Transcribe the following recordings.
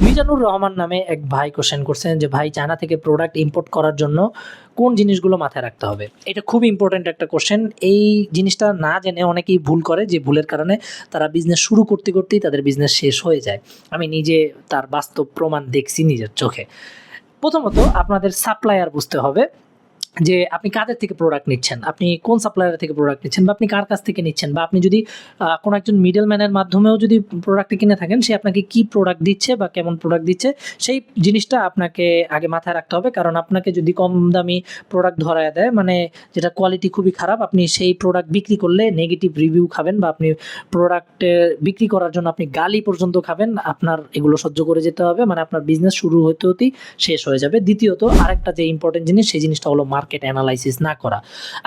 মিজানুর রহমান নামে এক ভাই কোশ্চেন করছেন যে ভাই চায়না থেকে প্রোডাক্ট ইম্পোর্ট করার জন্য কোন জিনিসগুলো মাথায় রাখতে হবে। এটা খুব ইম্পর্টেন্ট একটা কোশ্চেন। এই জিনিসটা না জেনে অনেকেই ভুল করে, যে ভুলের কারণে তারা বিজনেস শুরু করতে করতেই তাদের বিজনেস শেষ হয়ে যায়। আমি নিজে তার বাস্তব প্রমাণ দেখছি নিজের চোখে। প্রথমত আপনাদের সাপ্লায়ার বুঝতে হবে যে আপনি কাদের থেকে প্রোডাক্ট নিচ্ছেন, আপনি কোন সাপ্লায়ার থেকে প্রোডাক্ট নিচ্ছেন, বা আপনি কার কাছ থেকে নিচ্ছেন, বা আপনি যদি কোনো একজন মিডল ম্যানের মাধ্যমেও যদি প্রোডাক্টটা কিনে থাকেন, সে আপনাকে কি প্রোডাক্ট দিচ্ছে বা কেমন প্রোডাক্ট দিচ্ছে, সেই জিনিসটা আপনাকে আগে মাথায় রাখতে হবে। কারণ আপনাকে যদি কম দামি প্রোডাক্ট ধরায় দেয়, মানে যেটা কোয়ালিটি খুবই খারাপ, আপনি সেই প্রোডাক্ট বিক্রি করলে নেগেটিভ রিভিউ খাবেন, বা আপনি প্রোডাক্টে বিক্রি করার জন্য আপনি গালি পর্যন্ত খাবেন। আপনার এগুলো সহ্য করে যেতে হবে, মানে আপনার বিজনেস শুরু হতে হতেই শেষ হয়ে যাবে। দ্বিতীয়ত আরেকটা যে ইম্পর্টেন্ট জিনিস, সেই জিনিসটা হলো মার্কেট অ্যানালাইসিস না করা।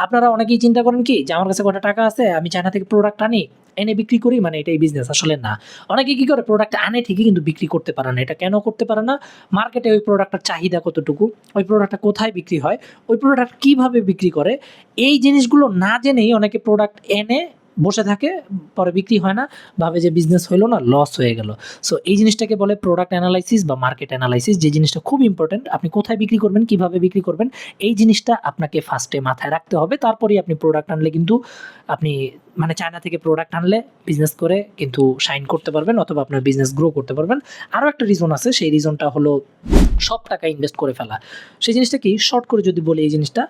আপনারা অনেকেই চিন্তা করেন কি যে আমার কাছে কত টাকা আছে, আমি চায়না থেকে প্রোডাক্ট আনি, এনে বিক্রি করি, মানে এটাই বিজনেস। আসলে না। অনেকে কি করে, প্রোডাক্ট আনে ঠিকই কিন্তু বিক্রি করতে পারে না। এটা কেন করতে পারে না? মার্কেটে ওই প্রোডাক্টটার চাহিদা কতটুকু, ওই প্রোডাক্টটা কোথায় বিক্রি হয়, ওই প্রোডাক্ট কিভাবে বিক্রি করে, এই জিনিসগুলো না জেনেই অনেকে প্রোডাক্ট এনে বসে থাকে, পরে বিক্রি হয় না, ভাবে যে বিজনেস হইলো না, লস হয়ে গেল। সো এই জিনিসটাকে বলে প্রোডাক্ট অ্যানালাইসিস বা মার্কেট অ্যানালাইসিস, যে জিনিসটা খুব ইম্পর্টেন্ট। আপনি কোথায় বিক্রি করবেন, কিভাবে বিক্রি করবেন, এই জিনিসটা আপনাকে ফার্স্টে মাথায় রাখতে হবে। তারপরেই আপনি প্রোডাক্ট আনলে কিন্তু আপনি, মানে চায়না থেকে প্রোডাক্ট আনলে বিজনেস করে কিন্তু শাইন করতে পারবেন, অথবা আপনার বিজনেস গ্রো করতে পারবেন। আরও একটা রিজন আছে, সেই রিজনটা হলো সব টাকা ইনভেস্ট করে ফেলা। সেই জিনিসটা কি, শর্ট করে যদি বলি, এই জিনিসটা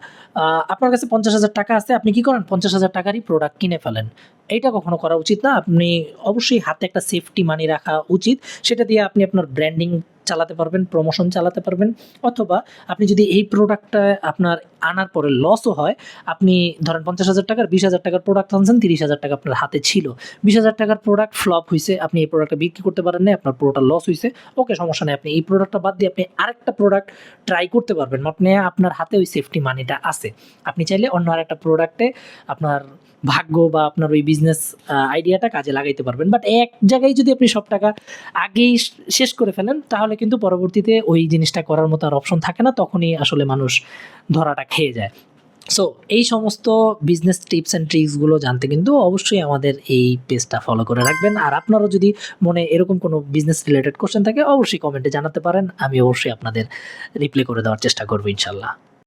আপনার কাছে 50,000 টাকা আছে, আপনি কি করেন, 50,000 টাকারই প্রোডাক্ট কিনে ফেলেন। এইটা কখনো করা উচিত না। আপনি অবশ্যই হাতে একটা সেফটি মানি রাখা উচিত। সেটা দিয়ে আপনি আপনার ব্র্যান্ডিং চালাতে পারবেন, প্রমোশন চালাতে পারবেন। অথবা আপনি যদি এই প্রোডাক্টটা আপনার আনার পরে লসও হয়, আপনি ধরেন 50,000 টাকার 20,000 টাকার প্রোডাক্ট আনছেন, 30,000 টাকা আপনার হাতে ছিল, 20,000 টাকার প্রোডাক্ট ফ্লপ হয়েছে, আপনি এই প্রোডাক্টটা বিক্রি করতে পারেন না, আপনার পুরোটা লস হয়েছে। ওকে, সমস্যা নেই, আপনি এই প্রোডাক্টটা বাদ দিয়ে আপনি আরেকটা প্রোডাক্ট ট্রাই করতে পারবেন। আপনি, আপনার হাতে ওই সেফটি মানিটা আছে। আপনি চাইলে অন্য আরেকটা প্রোডাক্টে আপনার ভাগ্য বা আপনার ওই বিজনেস আইডিয়াটা কাজে লাগাইতে পারবেন। বাট এক জায়গায় যদি আপনি সব টাকা আগেই শেষ করে ফেলেন, তাহলে কিন্তু পরবর্তীতে ওই জিনিসটা করার মতো আর অপশন থাকে না, তখনই আসলে মানুষ ধরাটা খেয়ে যায়। সো এই সমস্ত বিজনেস টিপস অ্যান্ড ট্রিক্সগুলো জানতে কিন্তু অবশ্যই আমাদের এই পেজটা ফলো করে রাখবেন। আর আপনারও যদি মনে এরকম কোনো বিজনেস রিলেটেড কোশ্চেন থাকে, অবশ্যই কমেন্টে জানাতে পারেন। আমি অবশ্যই আপনাদের রিপ্লাই করে দেওয়ার চেষ্টা করবো, ইনশাল্লাহ।